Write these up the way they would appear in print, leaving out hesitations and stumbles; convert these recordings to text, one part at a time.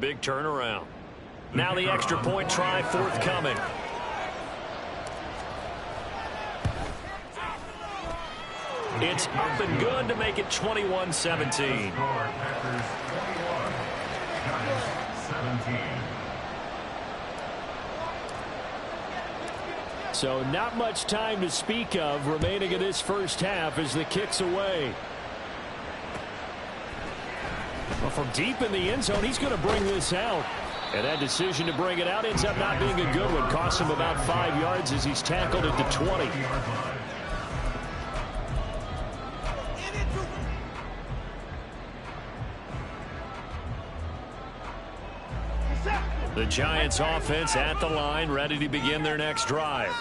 Big turnaround. Now the extra point try forthcoming. It's up and good to make it 21-17. So not much time to speak of remaining in this first half as the kick's away. Well, from deep in the end zone, he's going to bring this out. And that decision to bring it out ends up not being a good one. Costs him about 5 yards as he's tackled at the 20. The Giants offense at the line, ready to begin their next drive.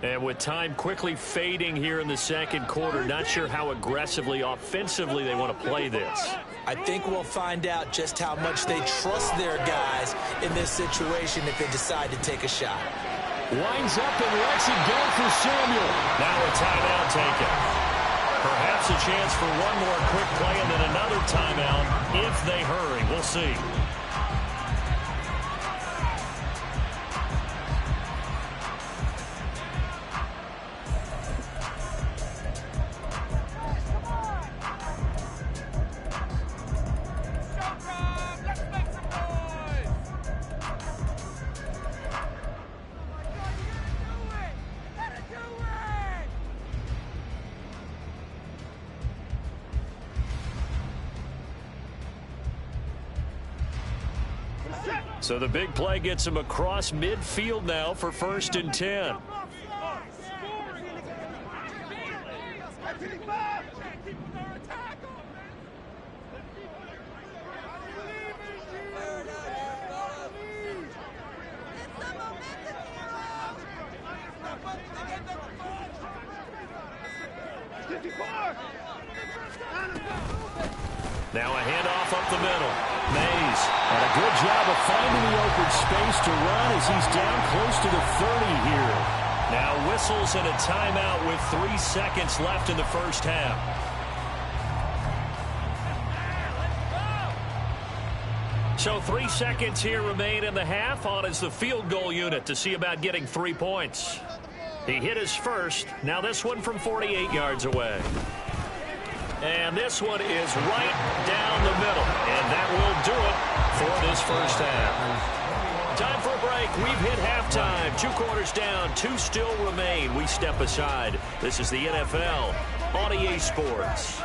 And with time quickly fading here in the second quarter, not sure how aggressively, offensively they want to play this. I think we'll find out just how much they trust their guys in this situation if they decide to take a shot. Winds up and lets it go for Samuel. Now a timeout taken. Perhaps a chance for one more quick play and then another timeout if they hurry. We'll see. So the big play gets him across midfield now for 1st and 10. Now a handoff up the middle. Mays, and a good job of finding the open space to run as he's down close to the 30 here. Now whistles and a timeout with 3 seconds left in the first half. So 3 seconds here remain in the half. On is the field goal unit to see about getting 3 points. He hit his first. Now this one from 48 yards away. And this one is right down the middle. And that will do it for this first half. Time for a break. We've hit halftime. 2 quarters down. 2 still remain. We step aside. This is the NFL on EA Sports.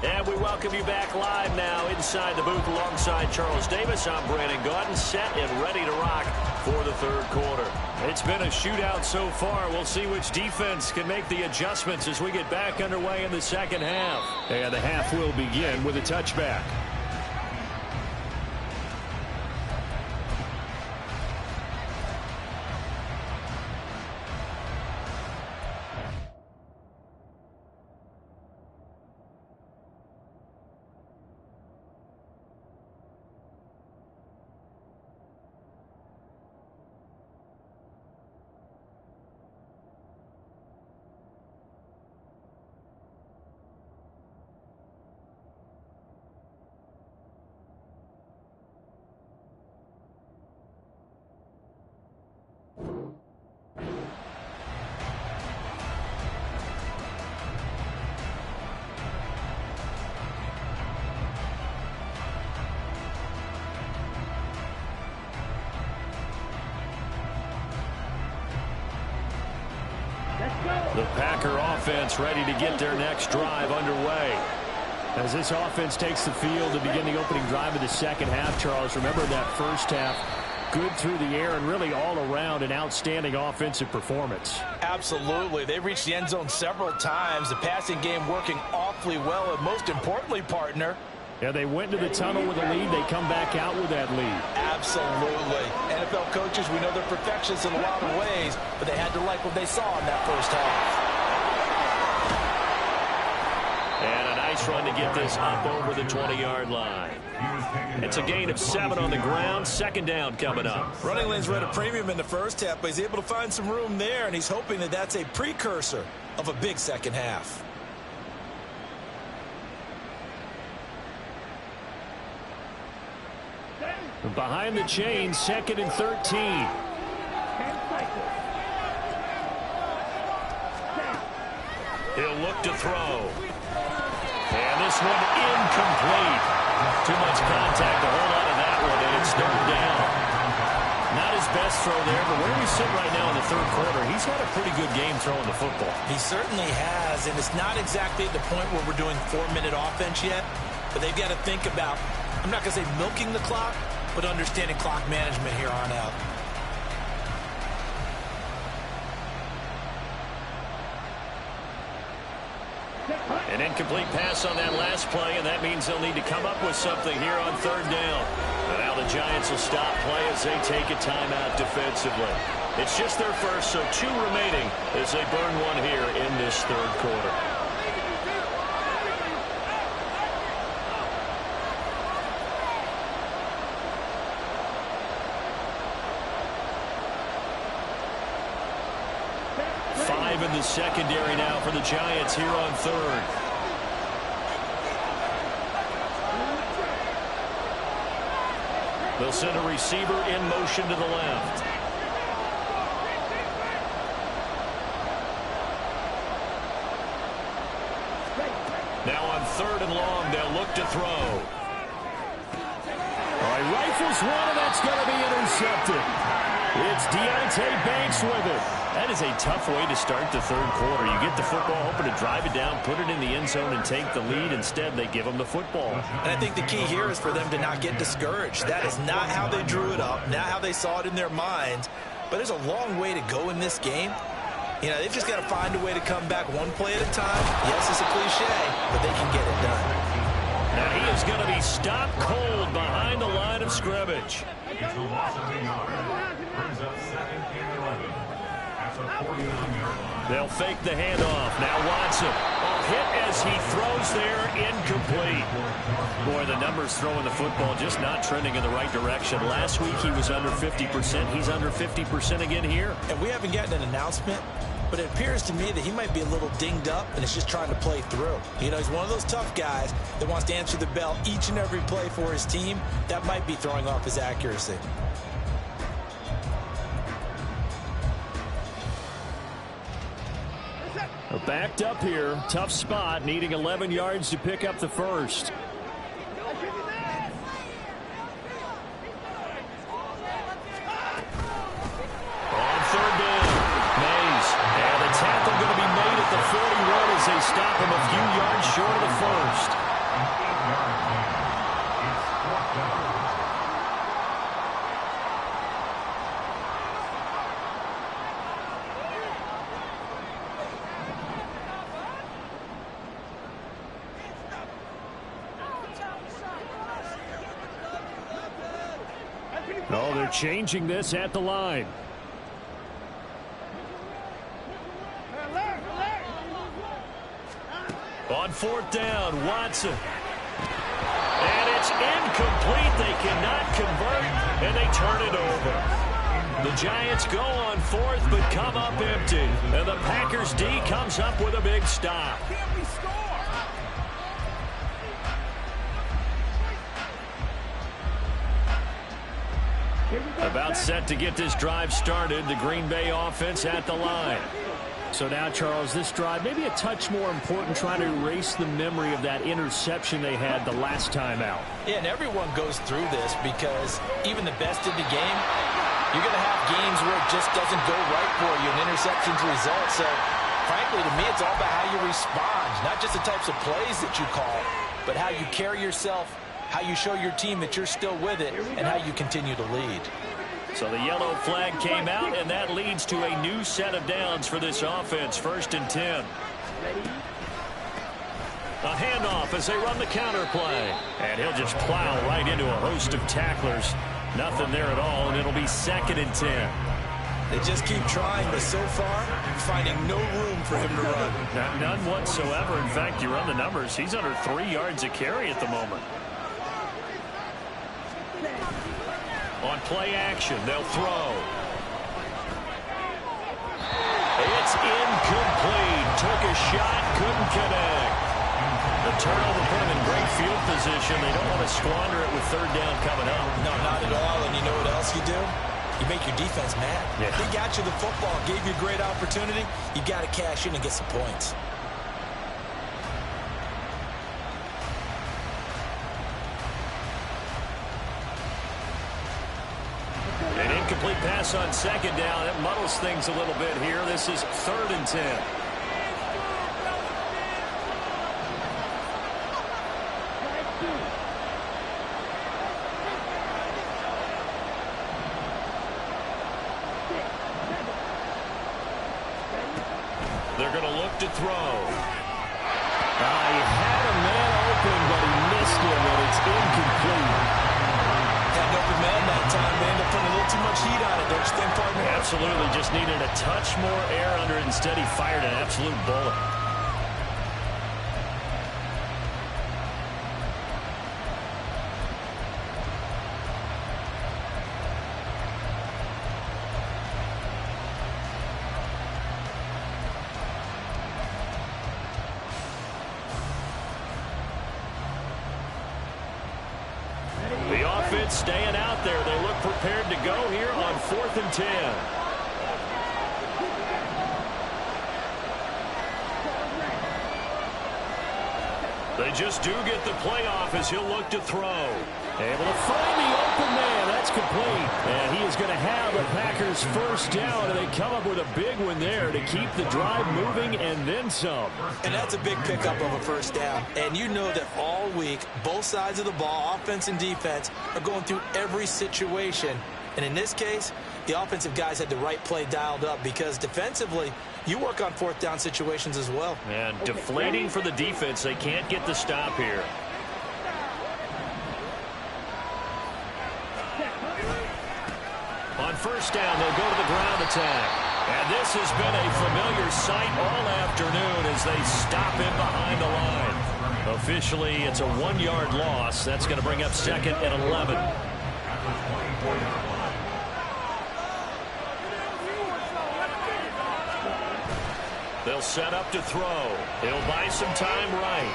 And we welcome you back live now inside the booth alongside Charles Davis. I'm Brandon Gaudin, set and ready to rock for the third quarter. It's been a shootout so far. We'll see which defense can make the adjustments as we get back underway in the second half. And the half will begin with a touchback. The Packer offense ready to get their next drive underway. As this offense takes the field to begin the opening drive of the second half, Charles, remember that first half, good through the air and really all around an outstanding offensive performance. Absolutely. They reached the end zone several times. The passing game working awfully well, and most importantly, partner, yeah, they went to the tunnel with a lead. They come back out with that lead. Absolutely. NFL coaches, we know they're perfectionists in a lot of ways, but they had to like what they saw in that first half. And a nice run to get this up over the 20-yard line. It's a gain of 7 on the ground. Second down coming up. Running lanes were at a premium in the first half, but he's able to find some room there, and he's hoping that that's a precursor of a big second half. Behind the chain, 2nd and 13. He'll look to throw. And this one incomplete. Too much contact, a whole lot of that one, and it's third down. Not his best throw there, but where we sit right now in the third quarter, he's had a pretty good game throwing the football. He certainly has, and it's not exactly at the point where we're doing 4-minute offense yet, but they've got to think about, I'm not going to say milking the clock, but understanding clock management here on out. An incomplete pass on that last play, and that means they'll need to come up with something here on third down. And now the Giants will stop play as they take a timeout defensively. It's just their first, so 2 remaining as they burn one here in this third quarter. In the secondary now for the Giants here on third. They'll send a receiver in motion to the left. Now on 3rd and long, they'll look to throw. All right, rifles one, and that's going to be intercepted. It's Deontay Banks with it. That is a tough way to start the third quarter. You get the football, hoping to drive it down, put it in the end zone, and take the lead. Instead, they give them the football. And I think the key here is for them to not get discouraged. That is not how they drew it up, not how they saw it in their minds. But there's a long way to go in this game. You know, they've just got to find a way to come back one play at a time. Yes, it's a cliche, but they can get it done. Now he is going to be stopped cold behind the line of scrimmage. They'll fake the handoff. Now Watson. A hit as he throws there, incomplete. Boy, the numbers throwing the football just not trending in the right direction. Last week he was under 50%. He's under 50% again here. And we haven't gotten an announcement, but it appears to me that he might be a little dinged up and is just trying to play through. You know, he's one of those tough guys that wants to answer the bell each and every play for his team. That might be throwing off his accuracy. Backed up here. Tough spot. Needing 11 yards to pick up the first. On third down. Mays. And the tackle going to be made at the 41 as they stop him a few yards short of the first. Oh, they're changing this at the line. On 4th down, Watson. And it's incomplete. They cannot convert, and they turn it over. The Giants go on 4th, but come up empty. And the Packers D comes up with a big stop. About set to get this drive started. The Green Bay offense at the line. So now, Charles, this drive maybe a touch more important, trying to erase the memory of that interception they had the last time out. Yeah, and everyone goes through this because even the best in the game, you're going to have games where it just doesn't go right for you, and interceptions result. So, frankly, to me, it's all about how you respond, not just the types of plays that you call, but how you carry yourself, how you show your team that you're still with it, and how you continue to lead. So the yellow flag came out, and that leads to a new set of downs for this offense. 1st and 10. A handoff as they run the counter play. And he'll just plow right into a host of tacklers. Nothing there at all, and it'll be 2nd and 10. They just keep trying, but so far, finding no room for him to run. None whatsoever. In fact, you run the numbers. He's under 3 yards a carry at the moment. On play action, they'll throw. It's incomplete. Took a shot, couldn't connect. The turnover put him in great field position. They don't want to squander it with third down coming up. No, not at all. And you know what else you do? You make your defense mad. Yeah. They got you the football, gave you a great opportunity. You got to cash in and get some points. An incomplete pass on second down. It muddles things a little bit here. This is 3rd and 10. They're going to look to throw. He had a man open, but he missed him, and it's incomplete. Had an open man that time. They end up putting a little too much heat on it, don't you think, partner? Absolutely. Just needed a touch more air under it. Instead, he fired an absolute bullet. The offense staying out there. They look prepared to go here on 4th and 10. They just do get the playoff as he'll look to throw. Able to find the open man. That's complete. And he is going to have the Packers first down, and they come up with a big one there to keep the drive moving and then some. And that's a big pickup of a first down. And you know that all week, both sides of the ball, offense and defense, are going through every situation. And in this case, the offensive guys had the right play dialed up because defensively, you work on 4th down situations as well. And deflating for the defense. They can't get the stop here. On first down, they'll go to the ground attack. And this has been a familiar sight all afternoon as they stop him behind the line. Officially, it's a 1-yard loss. That's going to bring up 2nd and 11. They'll set up to throw. He'll buy some time right.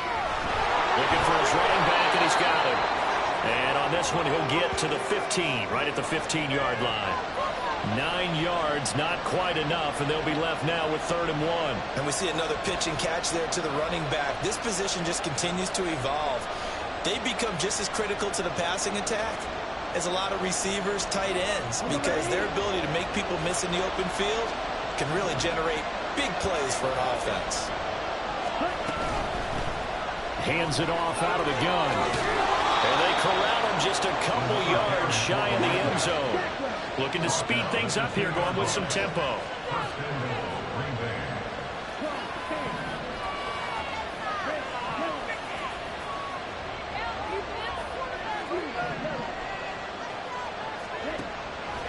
Looking for his running back, and he's got him. And on this one, he'll get to the 15, right at the 15-yard line. 9 yards, not quite enough, and they'll be left now with 3rd and 1. And we see another pitch and catch there to the running back. This position just continues to evolve. They become just as critical to the passing attack as a lot of receivers, tight ends, because their ability to make people miss in the open field can really generate big plays for an offense. Hands it off out of the gun. And they corral him just a couple yards shy of the end zone. Looking to speed things up here, going with some tempo.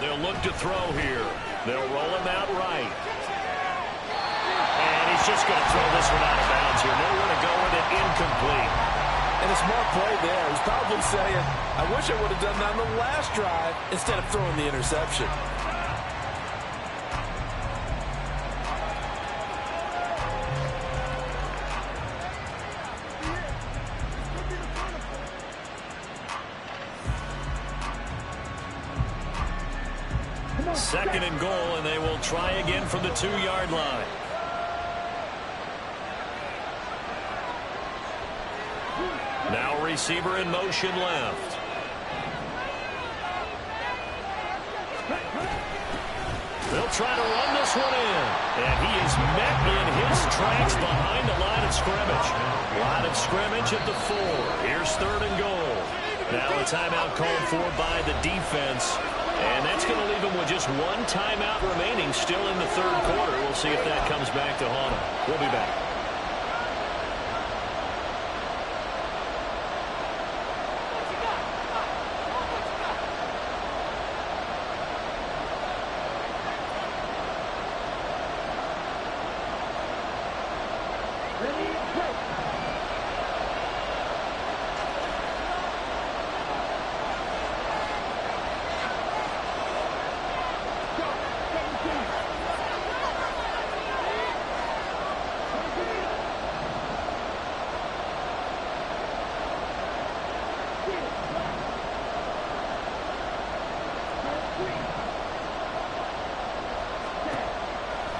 They'll look to throw here. They'll roll him out right. And he's just going to throw this one out of bounds here. Nowhere to go with it. Incomplete. And a smart play there. He's probably saying, I wish I would have done that on the last drive instead of throwing the interception. Second and goal, and they will try again from the 2-yard line. Now receiver in motion left. They'll try to run this one in. And he is met in his tracks behind the line of scrimmage. Line of scrimmage at the 4. Here's 3rd and goal. Now a timeout called for by the defense. And that's going to leave him with just 1 timeout remaining still in the 3rd quarter. We'll see if that comes back to haunt him. We'll be back.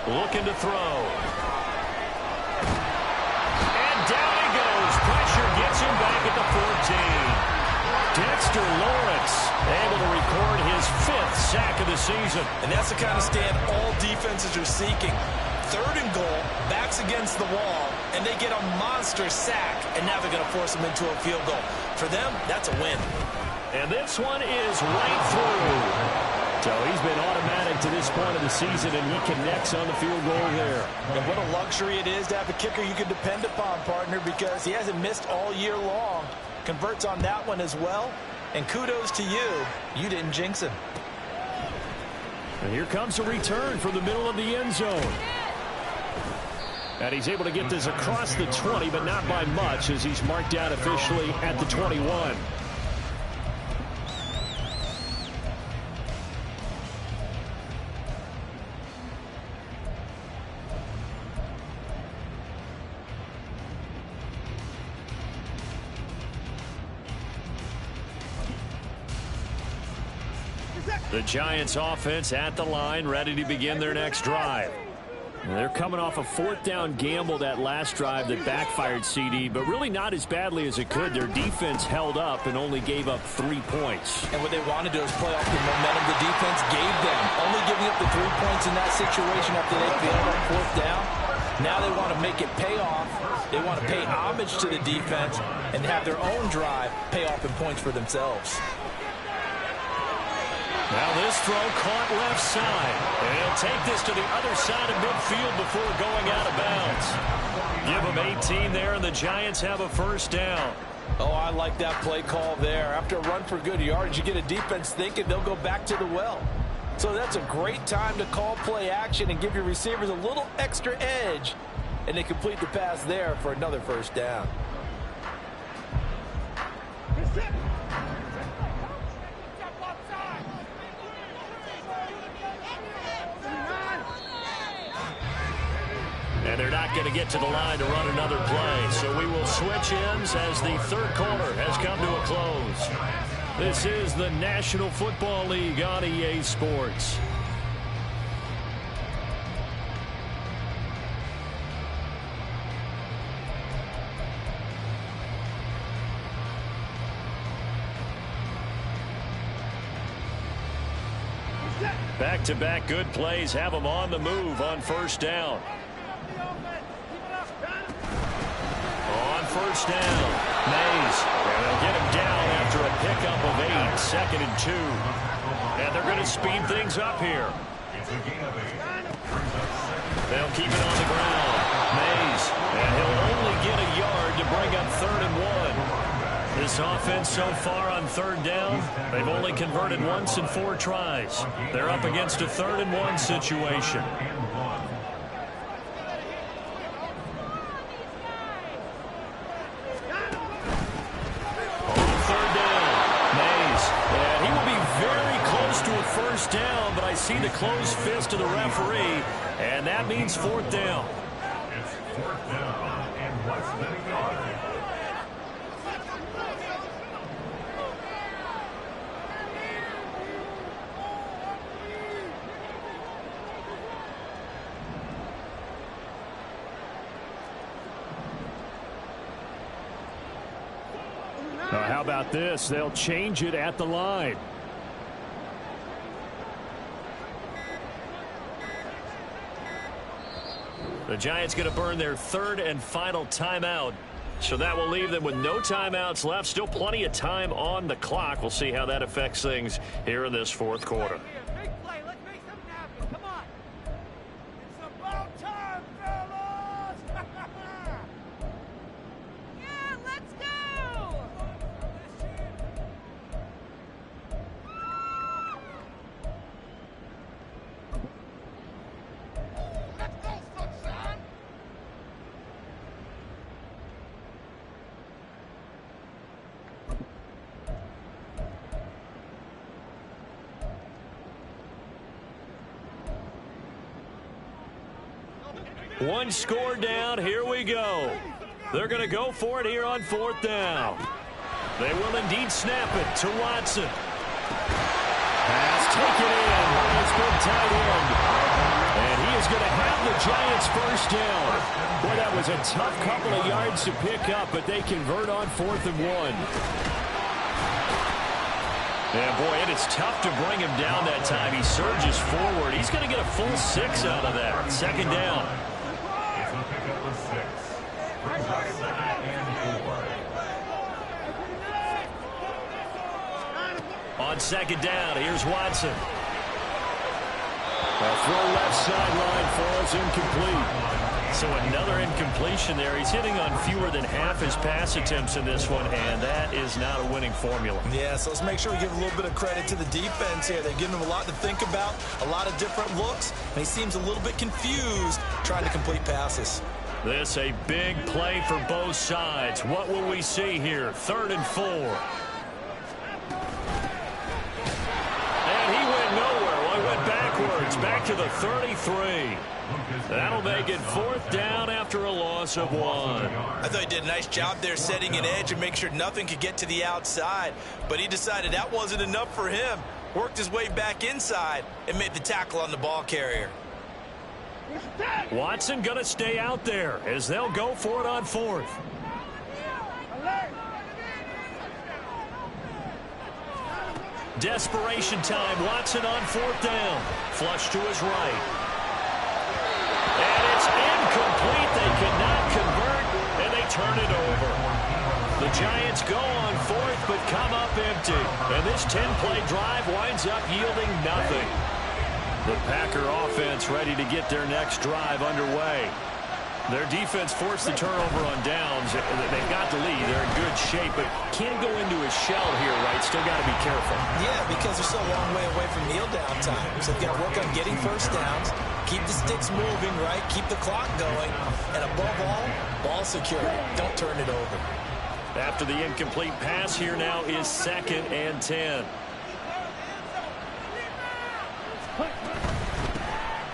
looking to throw. And down he goes. Pressure gets him back at the 14. Dexter Lawrence able to record his 5th sack of the season. And that's the kind of stand all defenses are seeking. 3rd and goal, backs against the wall, and they get a monster sack, and now they're going to force them into a field goal. For them, that's a win. And this one is right through. So he's been automatic to this point of the season, and he connects on the field goal there. And what a luxury it is to have a kicker you can depend upon, partner, because he hasn't missed all year long. Converts on that one as well. And kudos to you. You didn't jinx him. And here comes a return from the middle of the end zone. And he's able to get this across the 20, but not by much, as he's marked down officially at the 21. The Giants offense at the line, ready to begin their next drive. They're coming off a 4th down gamble that last drive that backfired, CD, but really not as badly as it could. Their defense held up and only gave up 3 points. And what they want to do is play off the momentum the defense gave them. Only giving up the 3 points in that situation after they failed on 4th down. Now they want to make it pay off. They want to pay homage to the defense and have their own drive pay off in points for themselves. Now this throw caught left side. And he'll take this to the other side of midfield before going out of bounds. Give him 18 there, and the Giants have a 1st down. Oh, I like that play call there. After a run for good yardage, you get a defense thinking they'll go back to the well. So that's a great time to call play action and give your receivers a little extra edge. And they complete the pass there for another 1st down. And they're not going to get to the line to run another play. So we will switch ends as the 3rd quarter has come to a close. This is the National Football League on EA Sports. Back-to-back good plays have them on the move on 1st down. On 1st down, Mays. And they'll get him down after a pickup of 8, 2nd and 2. And they're going to speed things up here. They'll keep it on the ground. Mays. And he'll only get a yard to bring up 3rd and 1. This offense so far on 3rd down, they've only converted once in 4 tries. They're up against a 3rd and 1 situation. To a 1st down, but I see the closed fist of the referee, and that means 4th down. It's 4th down and less than a yard. How about this? They'll change it at the line. The Giants going to burn their 3rd and final timeout. So that will leave them with no timeouts left. Still plenty of time on the clock. We'll see how that affects things here in this 4th quarter. Big play. Let's make something happen. Come on. It's about time, fellas. Yeah, let's go. Let's go, sunshine. One score down. Here we go. They're going to go for it here on 4th down. They will indeed snap it to Watson. Pass taken in by his big tight end. And he is going to have the Giants first down. Boy, that was a tough couple of yards to pick up, but they convert on 4th and 1. Yeah, boy, and it's tough to bring him down that time. He surges forward. He's going to get a full 6 out of that. 2nd down. On 2nd down, here's Watson. A throw left sideline falls incomplete. So another incompletion there. He's hitting on fewer than half his pass attempts in this one, and that is not a winning formula. Yeah, so let's make sure we give a little bit of credit to the defense here. They're giving him a lot to think about, a lot of different looks, and he seems a little bit confused trying to complete passes. This a big play for both sides. What will we see here? 3rd and 4. And he went nowhere. Well, he went backwards, back to the 33. That'll make it 4th down after a loss of 1. I thought he did a nice job there setting an edge and make sure nothing could get to the outside. But he decided that wasn't enough for him. Worked his way back inside and made the tackle on the ball carrier. Watson going to stay out there as they'll go for it on 4th. Desperation time. Watson on 4th down. Flush to his right. And it's incomplete. They cannot convert, and they turn it over. The Giants go on 4th, but come up empty. And this 10-play drive winds up yielding nothing. The Packer offense ready to get their next drive underway. Their defense forced the turnover on downs. They've got the lead. They're in good shape, but can't go into a shell here, right? Still got to be careful. Yeah, because they're so a long way away from kneel down time. So they've got to work on getting first downs, keep the sticks moving, right? Keep the clock going. And above all, ball security. Don't turn it over. After the incomplete pass, here now is 2nd and 10.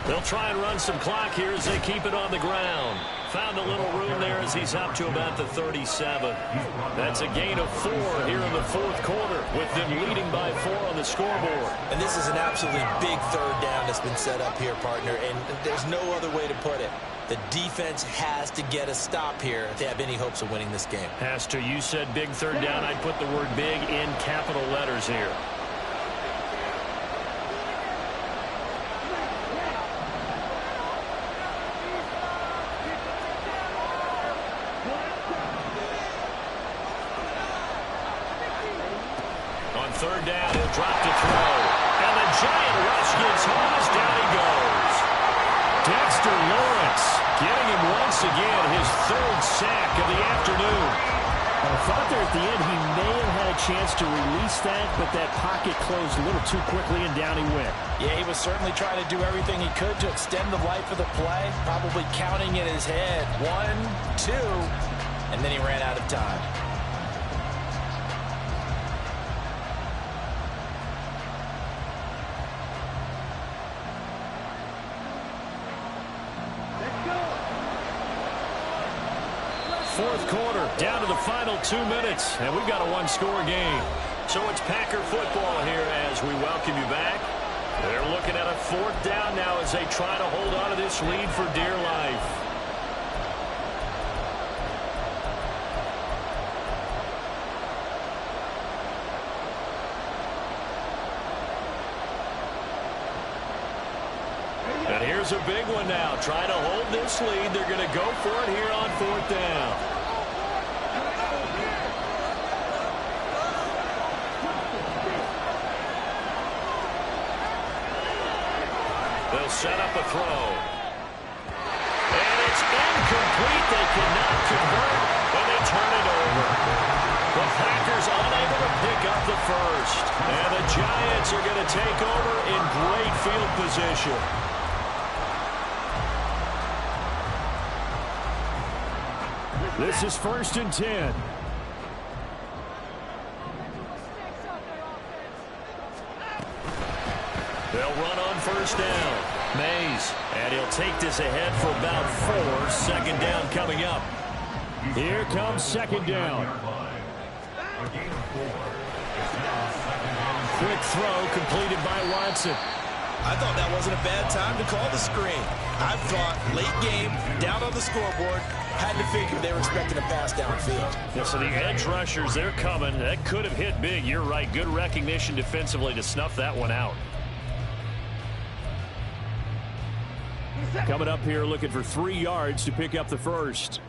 They'll try and run some clock here as they keep it on the ground. Found a little room there as he's up to about the 37. That's a gain of 4 here in the 4th quarter, with them leading by 4 on the scoreboard. And this is an absolutely big 3rd down that's been set up here, partner, and there's no other way to put it. The defense has to get a stop here if they have any hopes of winning this game. Has to. You said big 3rd down. I'd put the word big in capital letters here. On 3rd down, he'll drop to throw. And the giant rush gets home as down he goes. Dexter Lawrence getting him once again his 3rd sack of the afternoon. I thought there at the end he may have had a chance to release that, but that pocket closed a little too quickly and down he went. Yeah, he was certainly trying to do everything he could to extend the life of the play, probably counting in his head 1, 2, and then he ran out of time. Fourth quarter, down to the final 2 minutes, and we've got a 1-score game. So it's Packer football here as we welcome you back. They're looking at a 4th down now as they try to hold on to this lead for dear life. And here's a big one now. Try to hold this lead. They're going to go for it here on 4th down. They'll set up a throw. And it's incomplete. They cannot convert, and they turn it over. The Packers unable to pick up the first. And the Giants are going to take over in great field position. This is 1st and 10. They'll run on 1st down. Mays, and he'll take this ahead for about 4. 2nd down coming up. Here comes 2nd down. Quick throw completed by Watson. I thought that wasn't a bad time to call the screen. I thought late game, down on the scoreboard, had to figure they were expecting a pass downfield. Yeah, so the edge rushers, they're coming. That could have hit big. You're right. Good recognition defensively to snuff that one out. Coming up here looking for 3 yards to pick up the first.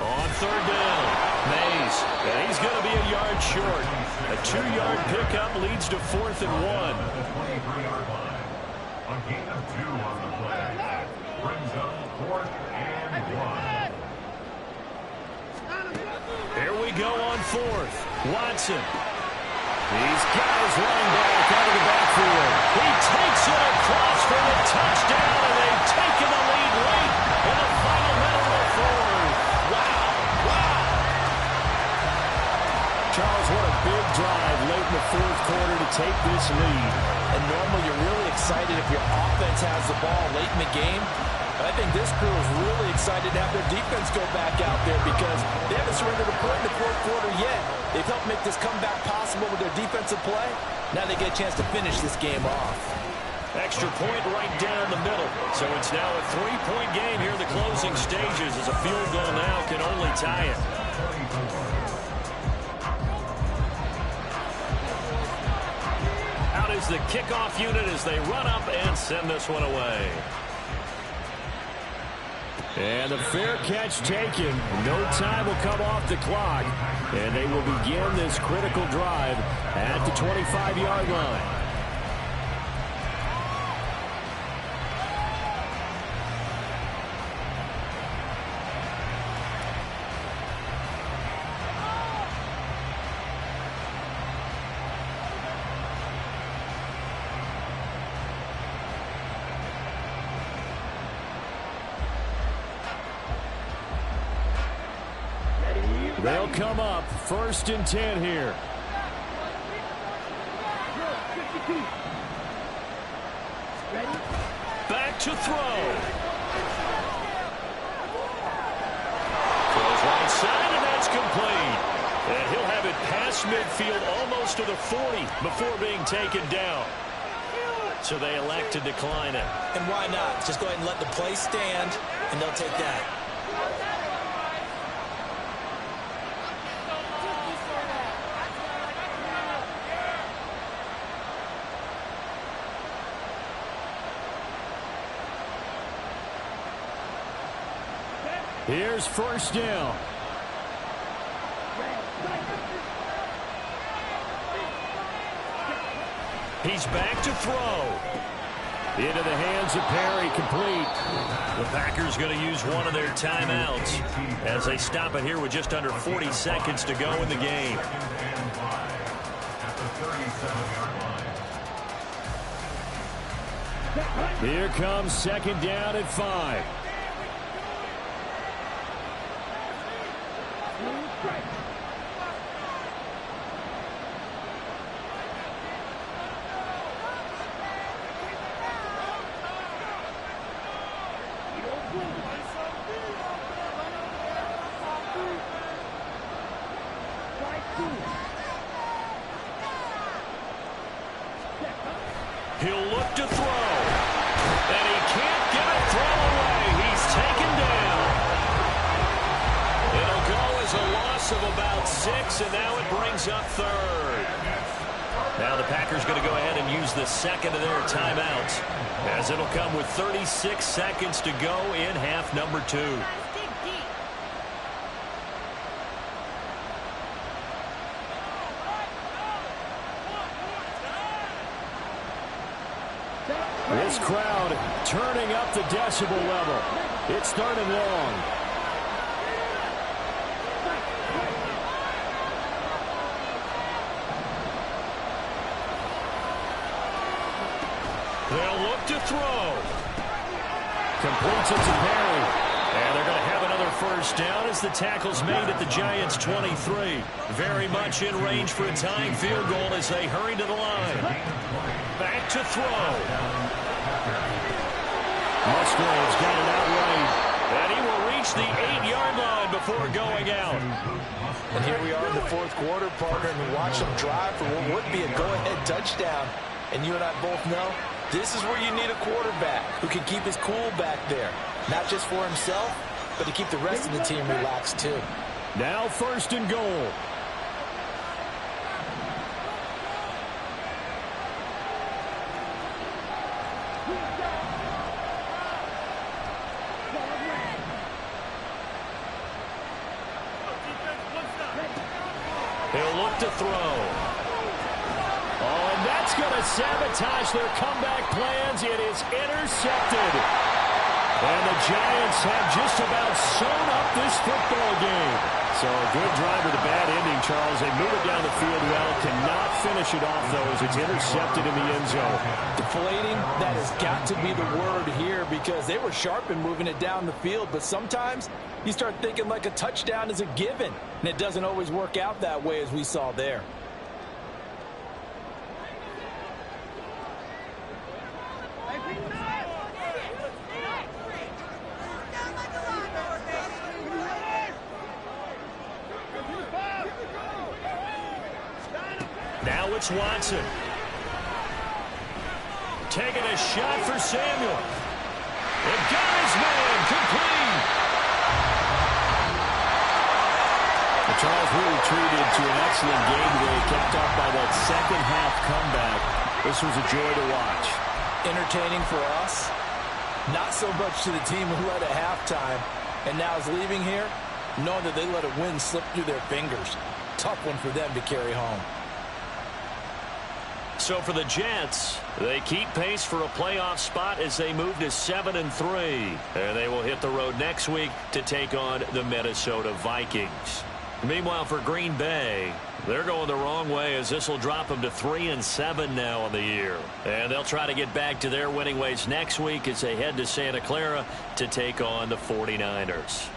On third down, Mays, and he's going to be a yard short. A 2-yard pickup leads to 4th and 1. The 23-yard line. A gain of 2 on the play. Brings up 4th and 1. Here we go on 4th. Watson. He's got his running back out of the backfield. He takes it across for the touchdown, and they've taken the lead late in the final minute of the 4th. Charles, what a big drive late in the 4th quarter to take this lead. And normally you're really excited if your offense has the ball late in the game. But I think this crew is really excited to have their defense go back out there because they haven't surrendered a point in the 4th quarter yet. They've helped make this comeback possible with their defensive play. Now they get a chance to finish this game off. Extra point right down the middle. So it's now a 3-point game here in the closing stages as a field goal now can only tie it. Out is the kickoff unit as they run up and send this one away. And the fair catch taken. No time will come off the clock. And they will begin this critical drive at the 25-yard line. They'll come up 1st and 10 here. Back to throw. Throws right side, and that's complete. And he'll have it past midfield almost to the 40 before being taken down. So they elect to decline it. And why not? Just go ahead and let the play stand, and they'll take that. Here's 1st down. He's back to throw. Into the hands of Perry, complete. The Packers going to use one of their timeouts as they stop it here with just under 40 seconds to go in the game. Here comes 2nd down at 5. He'll look to throw. And he can't get a throw away. He's taken down. It'll go as a loss of about 6, and now it brings up 3rd. Now the Packers going to go ahead and use the 2nd of their timeouts, as it'll come with 36 seconds to go in half number 2. This crowd turning up the decibel level. It's 3rd and long. They'll look to throw. Completes it to Perry. And they're going to have another 1st down as the tackle's made at the Giants' 23. Very much in range for a tying field goal as they hurry to the line. Back to throw. Musgraves before going out. And here we are in the fourth quarter, partner, and watch them drive for what would be a go-ahead touchdown. And you and I both know this is where you need a quarterback who can keep his cool back there. Not just for himself, but to keep the rest of the team relaxed too. Now 1st and goal. He'll look to throw. Oh, and that's going to sabotage their comeback plans. It is intercepted. And the Giants have just about sewn up this football game. So a good drive with a bad ending, Charles. They move it down the field well. Cannot finish it off, though, as it's intercepted in the end zone. Deflating, that has got to be the word here because they were sharp in moving it down the field. But sometimes you start thinking like a touchdown is a given. And it doesn't always work out that way as we saw there. Now it's Watson. Taking a shot for Samuel. And got his man complete. Charles really treated to an excellent game today, capped off by that second-half comeback. This was a joy to watch. Entertaining for us, not so much to the team who led at halftime and now is leaving here, knowing that they let a win slip through their fingers. Tough one for them to carry home. So for the Jets, they keep pace for a playoff spot as they move to 7-3. And they will hit the road next week to take on the Minnesota Vikings. Meanwhile, for Green Bay, they're going the wrong way as this will drop them to 3-7 now on the year. And they'll try to get back to their winning ways next week as they head to Santa Clara to take on the 49ers.